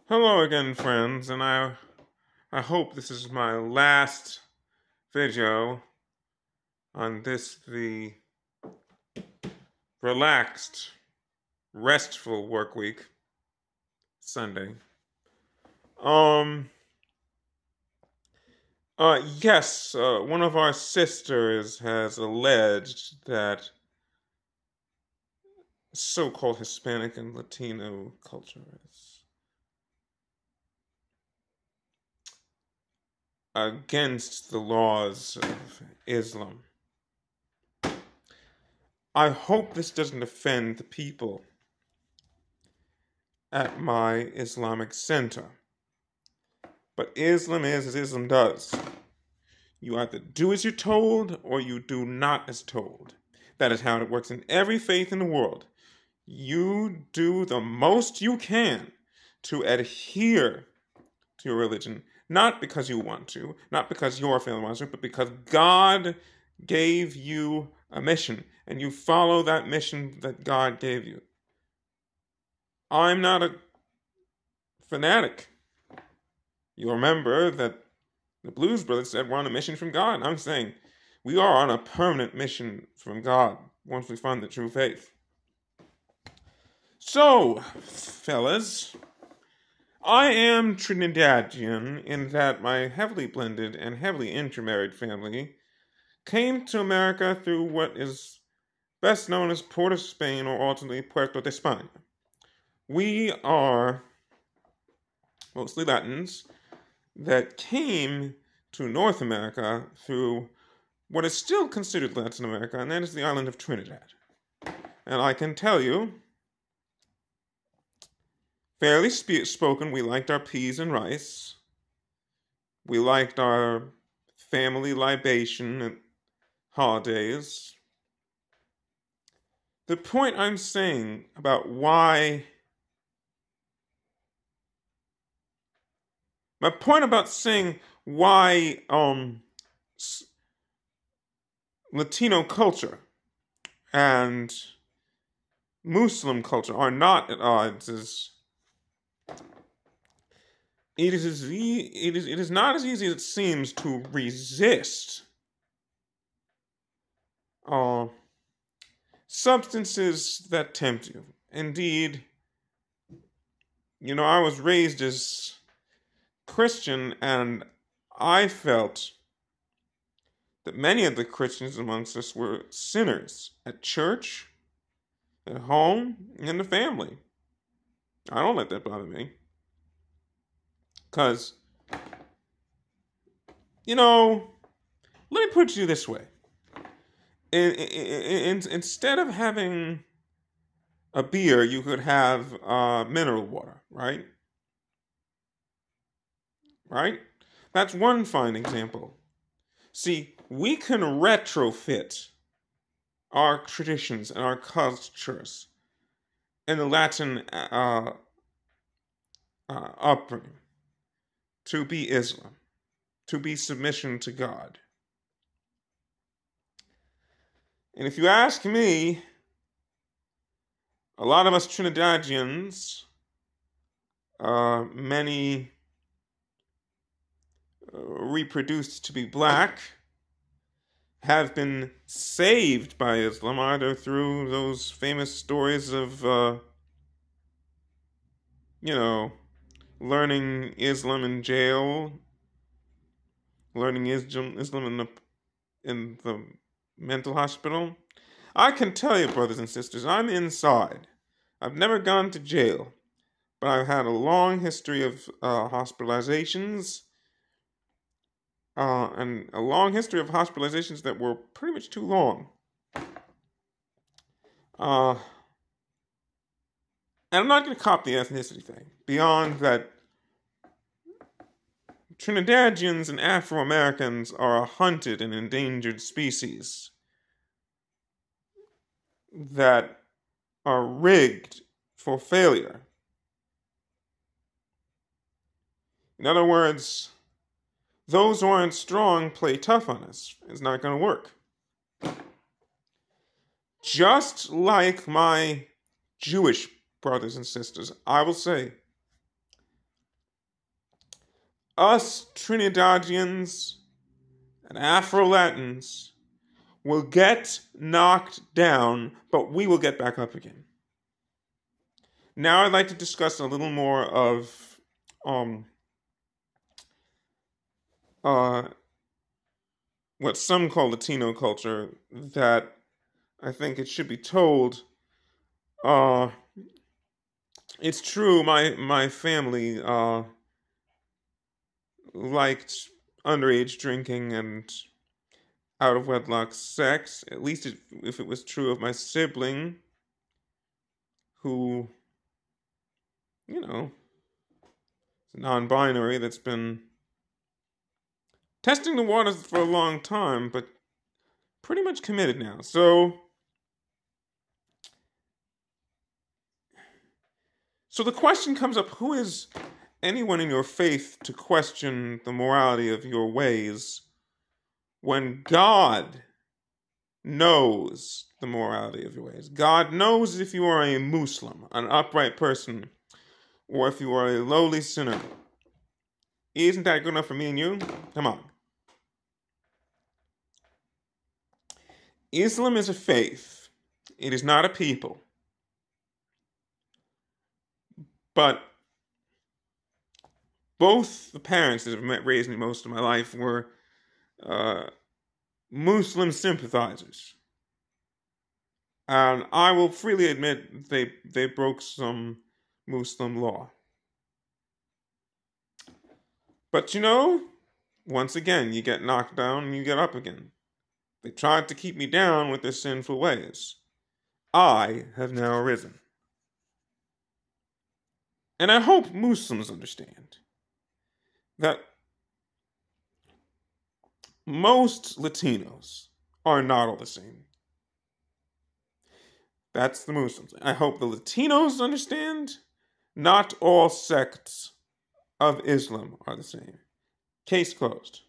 Hello again, friends, and I hope this is my last video on the relaxed, restful work week, Sunday. Um, yes, one of our sisters has alleged that so-called Hispanic and Latino culture is against the laws of Islam. I hope this doesn't offend the people at my Islamic center. But Islam is as Islam does. You either do as you're told or you do not as told. That is how it works in every faith in the world. You do the most you can to adhere to your religion, not because you want to, not because your family wants to, but because God gave you a mission, and you follow that mission that God gave you. I'm not a fanatic. You'll remember that the Blues Brothers said we're on a mission from God. I'm saying we are on a permanent mission from God once we find the true faith. So, fellas, I am Trinidadian in that my heavily blended and heavily intermarried family came to America through what is best known as Port of Spain, or ultimately Puerto de España. We are mostly Latins that came to North America through what is still considered Latin America, and that is the island of Trinidad. And I can tell you, fairly spoken, we liked our peas and rice. We liked our family libation and holidays. The point I'm saying about why... My point about saying why Latino culture and Muslim culture are not at odds is it is not as easy as it seems to resist substances that tempt you. Indeed, I was raised as Christian, and I felt that many of the Christians amongst us were sinners at church, at home, and in the family. I don't let that bother me. Because, let me put it to you this way. Instead of having a beer, you could have mineral water, right? Right? That's one fine example. See, we can retrofit our traditions and our cultures in the Latin upbringing to be Islam, to be submission to God. And if you ask me, a lot of us Trinidadians, many reproduced to be black, have been saved by Islam either through those famous stories of, learning Islam in jail, learning Islam in the mental hospital. I can tell you, brothers and sisters, I'm inside. I've never gone to jail, but I've had a long history of hospitalizations, and a long history of hospitalizations that were pretty much too long. And I'm not going to cop the ethnicity thing. Beyond that, Trinidadians and Afro-Americans are a hunted and endangered species that are rigged for failure. In other words, those who aren't strong play tough on us. It's not going to work. Just like my Jewish brothers and sisters, I will say, us Trinidadians and Afro-Latins will get knocked down, but we will get back up again. Now I'd like to discuss a little more of what some call Latino culture, that I think it should be told. It's true, my family liked underage drinking and out-of-wedlock sex, at least if it was true of my sibling, who, you know, is non-binary, that's been testing the waters for a long time, but pretty much committed now. So the question comes up, who is anyone in your faith to question the morality of your ways when God knows the morality of your ways? God knows if you are a Muslim, an upright person, or if you are a lowly sinner. Isn't that good enough for me and you? Come on. Islam is a faith. It is not a people. But both the parents that have raised me most of my life were Muslim sympathizers. And I will freely admit they broke some Muslim law. But you know, once again, you get knocked down and you get up again. They tried to keep me down with their sinful ways. I have now risen. And I hope Muslims understand that most Latinos are not all the same. That's the Muslims. I hope the Latinos understand not all sects of Islam are the same. Case closed.